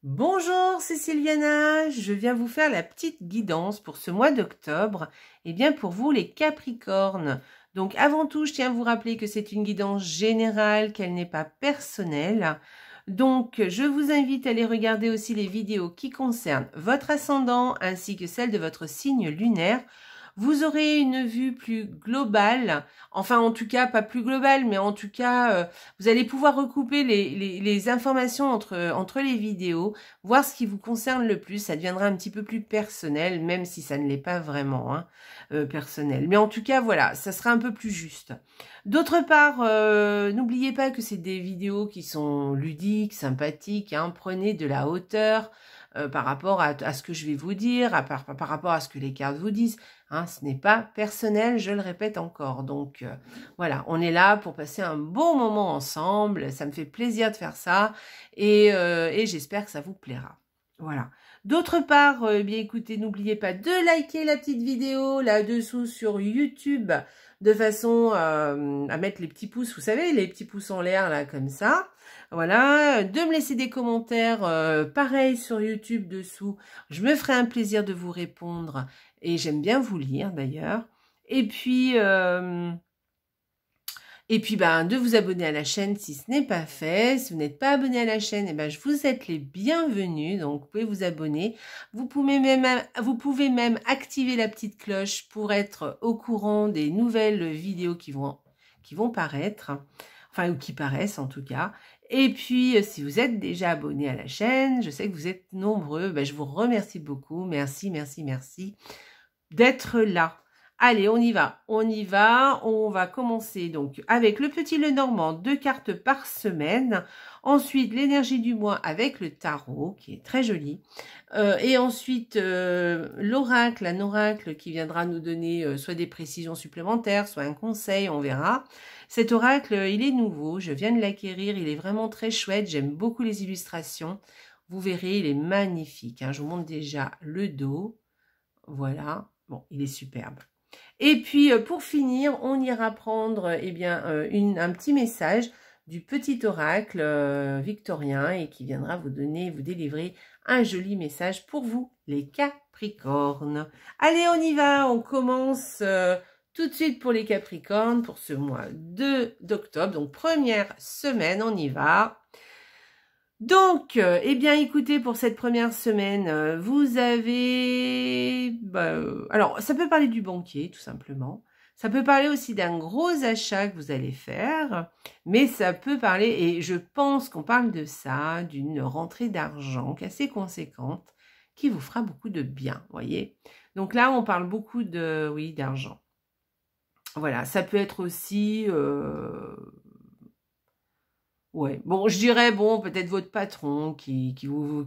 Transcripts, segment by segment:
Bonjour, c'est Sylviana, je viens vous faire la petite guidance pour ce mois d'octobre, et bien pour vous les Capricornes. Donc avant tout, je tiens à vous rappeler que c'est une guidance générale, qu'elle n'est pas personnelle. Donc je vous invite à aller regarder aussi les vidéos qui concernent votre ascendant ainsi que celle de votre signe lunaire. Vous aurez une vue plus globale, enfin en tout cas pas plus globale, mais en tout cas vous allez pouvoir recouper les informations entre les vidéos, voir ce qui vous concerne le plus, ça deviendra un petit peu plus personnel, même si ça ne l'est pas vraiment personnel. Mais en tout cas voilà, ça sera un peu plus juste. D'autre part, n'oubliez pas que c'est des vidéos qui sont ludiques, sympathiques, hein, prenez de la hauteur par rapport à ce que je vais vous dire, par rapport à ce que les cartes vous disent. Hein, ce n'est pas personnel, je le répète encore. Donc voilà, on est là pour passer un bon moment ensemble. Ça me fait plaisir de faire ça et j'espère que ça vous plaira. Voilà. D'autre part, bien écoutez, n'oubliez pas de liker la petite vidéo là-dessous sur YouTube de façon à mettre les petits pouces, vous savez, les petits pouces en l'air là comme ça. Voilà, de me laisser des commentaires pareil sur YouTube dessous. Je me ferai un plaisir de vous répondre et j'aime bien vous lire d'ailleurs. Et puis ben, de vous abonner à la chaîne si ce n'est pas fait. Si vous n'êtes pas abonné à la chaîne, eh ben, je vous êtes les bienvenus. Donc, vous pouvez vous abonner. Vous pouvez même activer la petite cloche pour être au courant des nouvelles vidéos qui vont paraître. Enfin, ou qui paraissent en tout cas. Et puis, si vous êtes déjà abonné à la chaîne, je sais que vous êtes nombreux. Ben, je vous remercie beaucoup. Merci, merci, merci d'être là. Allez, on y va, on va commencer donc avec le petit Lenormand, 2 cartes par semaine, ensuite l'énergie du mois avec le tarot, qui est très joli, et ensuite l'oracle, un oracle qui viendra nous donner soit des précisions supplémentaires, soit un conseil, on verra. Cet oracle, il est nouveau, je viens de l'acquérir, il est vraiment très chouette, j'aime beaucoup les illustrations, vous verrez, il est magnifique, hein. Je vous montre déjà le dos, voilà, bon, il est superbe. Et puis, pour finir, on ira prendre eh bien, un petit message du petit oracle victorien et qui viendra vous délivrer un joli message pour vous, les Capricornes. Allez, on y va, on commence tout de suite pour les Capricornes pour ce mois d'octobre. Donc, première semaine, on y va. Donc, eh bien, écoutez, pour cette première semaine, vous avez... alors, ça peut parler du banquier, tout simplement. Ça peut parler aussi d'un gros achat que vous allez faire. Mais ça peut parler, et je pense qu'on parle de ça, d'une rentrée d'argent assez conséquente qui vous fera beaucoup de bien, voyez. Donc là, on parle beaucoup de, oui, d'argent. Voilà, ça peut être aussi... ouais, bon, je dirais, bon, peut-être votre patron qui vous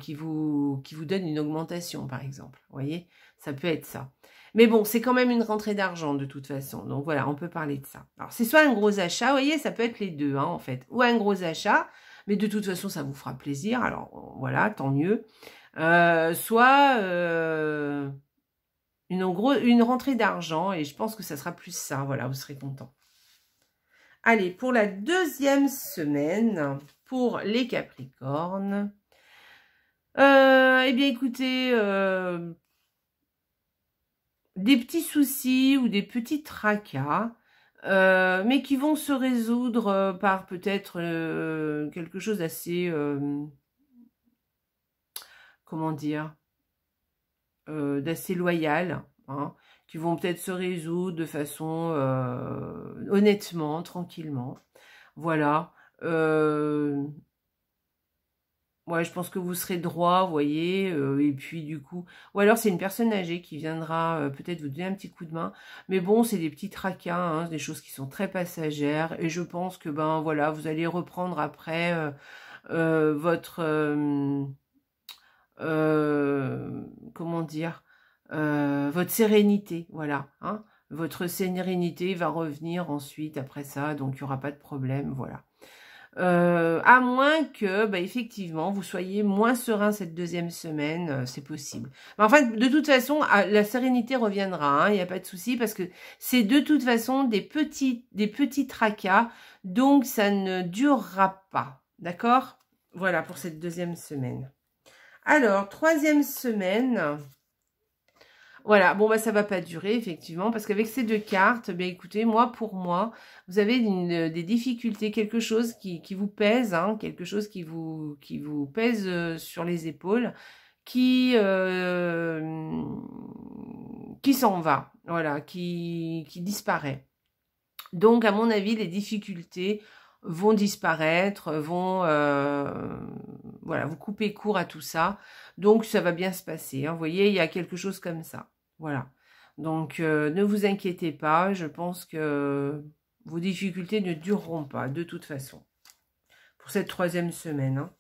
donne une augmentation, par exemple. Vous voyez, ça peut être ça. Mais bon, c'est quand même une rentrée d'argent, de toute façon. Donc voilà, on peut parler de ça. Alors, c'est soit un gros achat, vous voyez, ça peut être les deux, hein, en fait. Ou un gros achat, mais de toute façon, ça vous fera plaisir. Alors, voilà, tant mieux. Soit une rentrée d'argent, et je pense que ça sera plus ça. Voilà, vous serez content. Allez, pour la deuxième semaine, pour les Capricornes, eh bien écoutez, des petits soucis ou des petits tracas, mais qui vont se résoudre par peut-être quelque chose d'assez, comment dire, d'assez loyal, hein, qui vont peut-être se résoudre de façon honnêtement, tranquillement. Voilà. Ouais, je pense que vous serez droit, vous voyez, et puis du coup... Ou alors c'est une personne âgée qui viendra peut-être vous donner un petit coup de main. Mais bon, c'est des petits tracas, hein, des choses qui sont très passagères. Et je pense que, ben voilà, vous allez reprendre après votre... comment dire, votre sérénité, voilà, hein, votre sérénité va revenir ensuite après ça, donc il n'y aura pas de problème, voilà. À moins que, bah, effectivement, vous soyez moins serein cette deuxième semaine, c'est possible. Mais enfin, de toute façon, la sérénité reviendra, hein, il n'y a pas de souci, parce que c'est de toute façon des petits tracas, donc ça ne durera pas, d'accord? Voilà pour cette deuxième semaine. Alors, troisième semaine. Voilà, bon, bah, ça va pas durer, effectivement, parce qu'avec ces deux cartes, bien, écoutez, pour moi, vous avez des difficultés, quelque chose qui vous pèse, hein, quelque chose qui vous pèse sur les épaules, qui s'en va, voilà, qui disparaît. Donc, à mon avis, les difficultés vont disparaître, vont voilà, vous couper court à tout ça. Donc, ça va bien se passer. Hein. Vous voyez, il y a quelque chose comme ça. Voilà. Donc, ne vous inquiétez pas. Je pense que vos difficultés ne dureront pas, de toute façon, pour cette troisième semaine. Hein.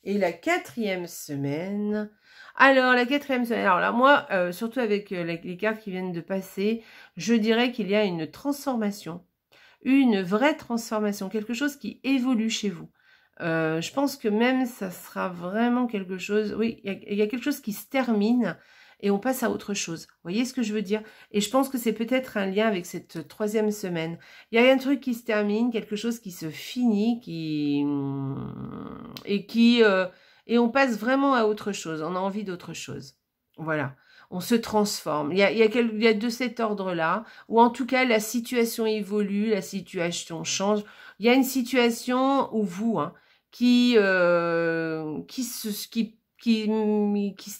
Et la quatrième semaine... Alors, la quatrième semaine... Alors là, moi, surtout avec les cartes qui viennent de passer, je dirais qu'il y a une transformation. Une vraie transformation, quelque chose qui évolue chez vous. Je pense que même ça sera vraiment quelque chose, oui, il y a quelque chose qui se termine et on passe à autre chose. Vous voyez ce que je veux dire? Et je pense que c'est peut-être un lien avec cette troisième semaine. Il y a un truc qui se termine, quelque chose qui se finit, et on passe vraiment à autre chose. On a envie d'autre chose. Voilà. On se transforme. Il y a de cet ordre-là, ou en tout cas la situation évolue, la situation change. Il y a une situation où vous, hein, qui se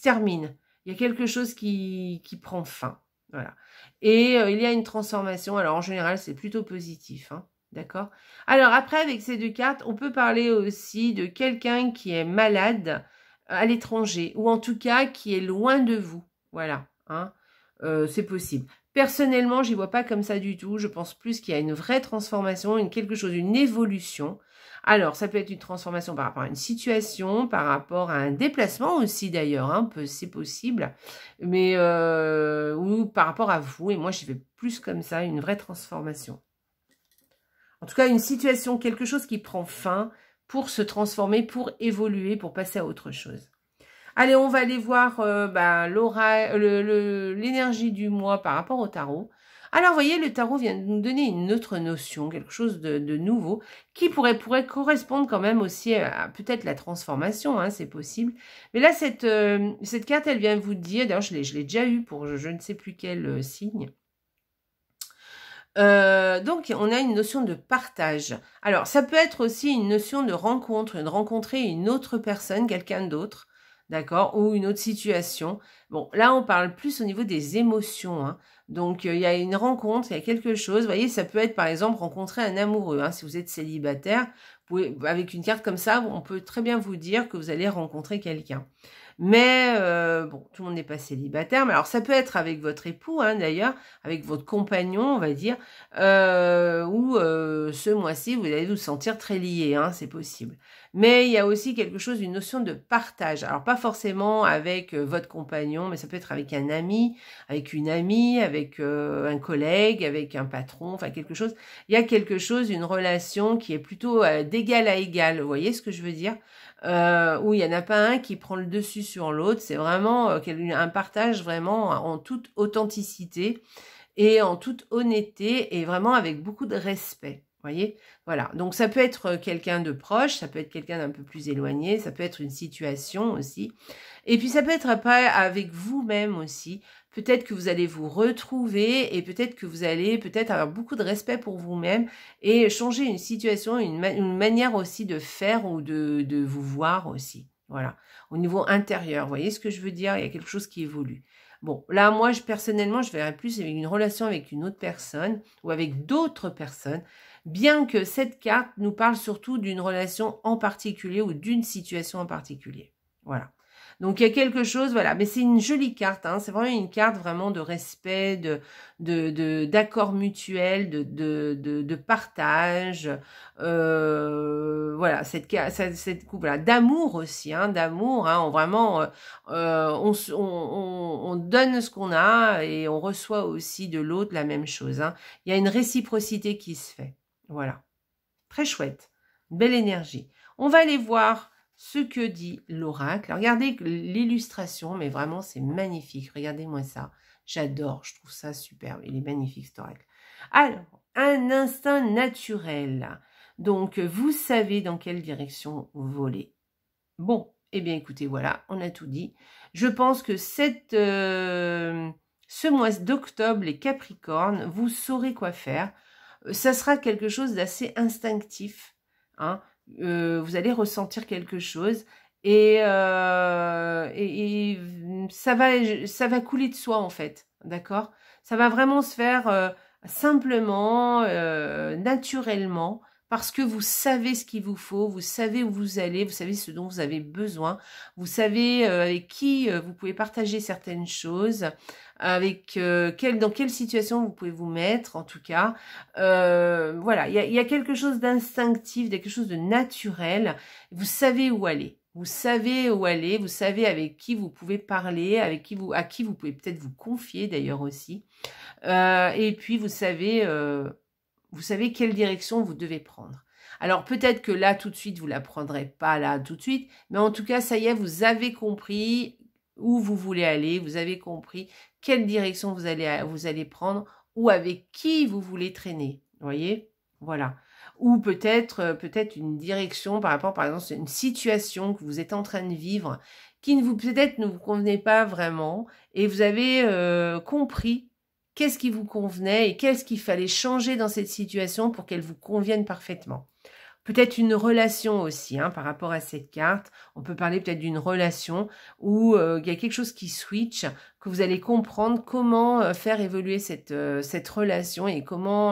termine. Il y a quelque chose qui prend fin. Voilà. Et il y a une transformation. Alors en général, c'est plutôt positif. Hein, d'accord? Alors après, avec ces deux cartes, on peut parler aussi de quelqu'un qui est malade à l'étranger, ou en tout cas qui est loin de vous. Voilà, hein, c'est possible. Personnellement, j'y vois pas comme ça du tout. Je pense plus qu'il y a une vraie transformation, une évolution. Alors, ça peut être une transformation par rapport à une situation, par rapport à un déplacement aussi d'ailleurs, hein, c'est possible, mais ou par rapport à vous. Et moi, j'y vais plus comme ça, une vraie transformation. En tout cas, une situation, quelque chose qui prend fin pour se transformer, pour évoluer, pour passer à autre chose. Allez, on va aller voir l'énergie du mois par rapport au tarot. Alors, vous voyez, le tarot vient de nous donner une autre notion, quelque chose de nouveau, qui pourrait correspondre quand même aussi à peut-être la transformation, hein, c'est possible. Mais là, cette carte, elle vient vous dire, d'ailleurs, je l'ai déjà eu pour je ne sais plus quel signe. Donc, on a une notion de partage. Alors, ça peut être aussi une notion de rencontre, de rencontrer une autre personne, quelqu'un d'autre. D'accord? Ou une autre situation. Bon, là, on parle plus au niveau des émotions. Hein. Donc, il y a une rencontre, il y a quelque chose. Vous voyez, ça peut être, par exemple, rencontrer un amoureux. Hein. Si vous êtes célibataire, vous pouvez, avec une carte comme ça, on peut très bien vous dire que vous allez rencontrer quelqu'un. Mais, bon, tout le monde n'est pas célibataire. Mais alors, ça peut être avec votre époux, hein, d'ailleurs, avec votre compagnon, on va dire. Ou ce mois-ci, vous allez vous sentir très lié, hein, c'est possible. Mais il y a aussi quelque chose, une notion de partage. Alors, pas forcément avec votre compagnon, mais ça peut être avec un ami, avec une amie, avec un collègue, avec un patron, enfin quelque chose. Il y a quelque chose, une relation qui est plutôt d'égal à égal. Vous voyez ce que je veux dire? Où il n'y en a pas un qui prend le dessus sur l'autre. C'est vraiment un partage vraiment en toute authenticité et en toute honnêteté et vraiment avec beaucoup de respect. Voyez, voilà. Donc ça peut être quelqu'un de proche, ça peut être quelqu'un d'un peu plus éloigné, ça peut être une situation aussi. Et puis ça peut être après avec vous-même aussi. Peut-être que vous allez vous retrouver et peut-être que vous allez avoir beaucoup de respect pour vous-même et changer une situation, une manière aussi de faire ou de vous voir aussi. Voilà, au niveau intérieur. Vous voyez ce que je veux dire? Il y a quelque chose qui évolue. Bon, là, moi, personnellement, je verrais plus avec une relation avec une autre personne ou avec d'autres personnes, bien que cette carte nous parle surtout d'une relation en particulier ou d'une situation en particulier. Voilà. Donc, il y a quelque chose, voilà, mais c'est une jolie carte, hein, c'est vraiment une carte vraiment de respect, d'accord mutuel, de partage, voilà, cette couple, voilà, d'amour aussi, hein, d'amour, hein, on donne ce qu'on a et on reçoit aussi de l'autre la même chose, hein. Il y a une réciprocité qui se fait, voilà, très chouette, belle énergie. On va aller voir ce que dit l'oracle. Regardez l'illustration, mais vraiment c'est magnifique. Regardez-moi ça. J'adore, je trouve ça superbe. Il est magnifique cet oracle. Alors, un instinct naturel. Donc, vous savez dans quelle direction voler. Bon, Eh bien, écoutez, voilà, on a tout dit. Je pense que ce mois d'octobre, les Capricornes, vous saurez quoi faire. Ça sera quelque chose d'assez instinctif. Hein. Vous allez ressentir quelque chose et ça va couler de soi, en fait. D'accord? Ça va vraiment se faire simplement, naturellement, parce que vous savez ce qu'il vous faut, vous savez où vous allez, vous savez ce dont vous avez besoin, vous savez avec qui vous pouvez partager certaines choses, avec dans quelle situation vous pouvez vous mettre, en tout cas. Voilà, il y a quelque chose d'instinctif, quelque chose de naturel. Vous savez où aller. Vous savez où aller, vous savez avec qui vous pouvez parler, à qui vous pouvez peut-être vous confier d'ailleurs aussi. Et puis vous savez quelle direction vous devez prendre. Alors peut-être que là tout de suite vous la prendrez pas là tout de suite, mais en tout cas ça y est, vous avez compris où vous voulez aller, vous avez compris quelle direction vous allez prendre ou avec qui vous voulez traîner. Vous voyez, voilà. Ou peut-être une direction par rapport, par exemple, à une situation que vous êtes en train de vivre qui peut-être ne vous convenait pas vraiment et vous avez compris qu'est-ce qui vous convenait et qu'est-ce qu'il fallait changer dans cette situation pour qu'elle vous convienne parfaitement. Peut-être une relation aussi, hein, par rapport à cette carte. On peut parler peut-être d'une relation où il y a quelque chose qui switch, que vous allez comprendre comment faire évoluer cette relation et comment,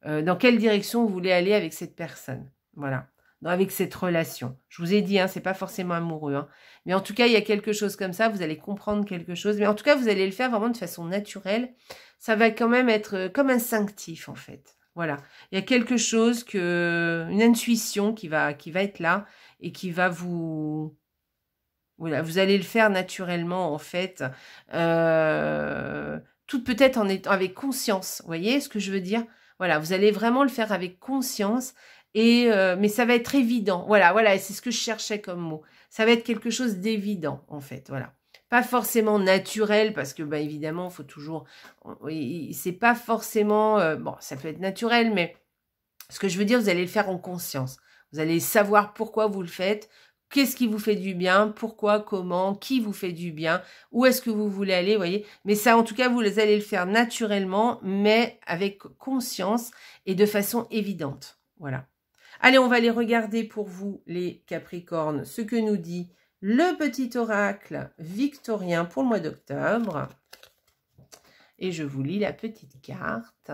dans quelle direction vous voulez aller avec cette personne. Voilà, avec cette relation. Je vous ai dit, hein, c'est pas forcément amoureux, hein, mais en tout cas, il y a quelque chose comme ça. Vous allez comprendre quelque chose, mais en tout cas, vous allez le faire vraiment de façon naturelle. Ça va quand même être comme instinctif, en fait. Voilà, il y a quelque chose une intuition qui va être là et qui va vous... Voilà, vous allez le faire naturellement, en fait. Tout peut-être en étant avec conscience. Vous voyez ce que je veux dire? Voilà, vous allez vraiment le faire avec conscience. Mais ça va être évident. Voilà, c'est ce que je cherchais comme mot. Ça va être quelque chose d'évident, en fait. Voilà. Pas forcément naturel, parce que, bah, évidemment, il faut toujours... C'est pas forcément... bon, ça peut être naturel, mais ce que je veux dire, vous allez le faire en conscience. Vous allez savoir pourquoi vous le faites, qu'est-ce qui vous fait du bien, pourquoi, comment, qui vous fait du bien, où est-ce que vous voulez aller, vous voyez. Mais ça, en tout cas, vous allez le faire naturellement, mais avec conscience et de façon évidente. Voilà. Allez, on va aller regarder pour vous, les Capricornes, ce que nous dit le petit oracle victorien pour le mois d'octobre. Et je vous lis la petite carte.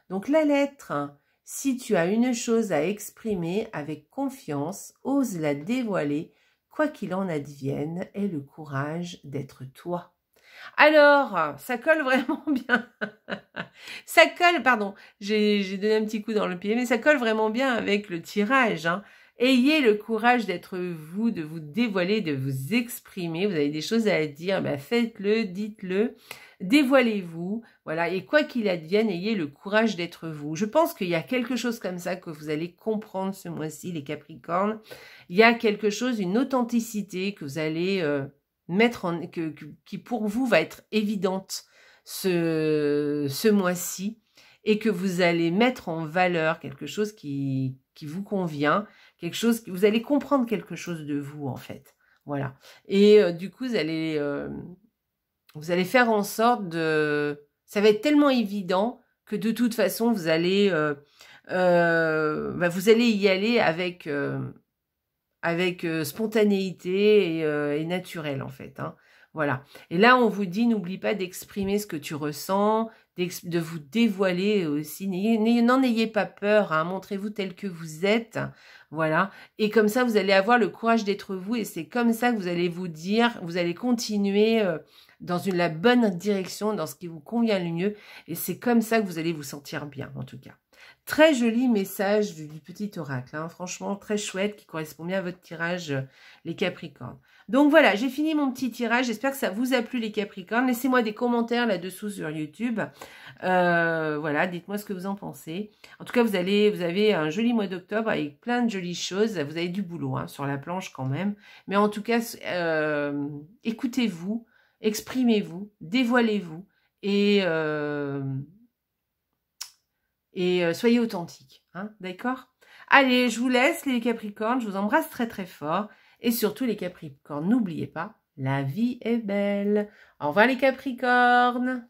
Donc, la lettre, si tu as une chose à exprimer avec confiance, ose la dévoiler, quoi qu'il en advienne, aie le courage d'être toi. Alors, ça colle vraiment bien. Ça colle, pardon, j'ai donné un petit coup dans le pied, mais ça colle vraiment bien avec le tirage. Hein. Ayez le courage d'être vous, de vous dévoiler, de vous exprimer. Vous avez des choses à dire, ben faites-le, dites-le, dévoilez-vous. Voilà, et quoi qu'il advienne, ayez le courage d'être vous. Je pense qu'il y a quelque chose comme ça que vous allez comprendre ce mois-ci, les Capricornes. Il y a quelque chose, une authenticité que vous allez... qui pour vous va être évidente ce mois-ci et que vous allez mettre en valeur quelque chose qui vous convient, quelque chose vous allez comprendre quelque chose de vous en fait. Voilà. Et du coup, vous allez faire en sorte ça va être tellement évident que de toute façon, vous allez y aller avec spontanéité et naturel en fait. Hein. Voilà. Et là, on vous dit, n'oublie pas d'exprimer ce que tu ressens, de vous dévoiler aussi. N'en ayez pas peur, hein. Montrez-vous tel que vous êtes. Voilà. Et comme ça, vous allez avoir le courage d'être vous et c'est comme ça que vous allez vous dire, vous allez continuer dans la bonne direction, dans ce qui vous convient le mieux. Et c'est comme ça que vous allez vous sentir bien, en tout cas. Très joli message du petit oracle, hein, franchement très chouette, qui correspond bien à votre tirage, les Capricornes. Donc voilà, j'ai fini mon petit tirage, j'espère que ça vous a plu les Capricornes. Laissez-moi des commentaires là-dessous sur YouTube. Voilà, dites-moi ce que vous en pensez. En tout cas, vous avez un joli mois d'octobre avec plein de jolies choses. Vous avez du boulot hein, sur la planche quand même. Mais en tout cas, écoutez-vous, exprimez-vous, dévoilez-vous et soyez authentique, hein, d'accord? Allez, je vous laisse les Capricornes, je vous embrasse très très fort. Et surtout les Capricornes, n'oubliez pas, la vie est belle. Au revoir les Capricornes.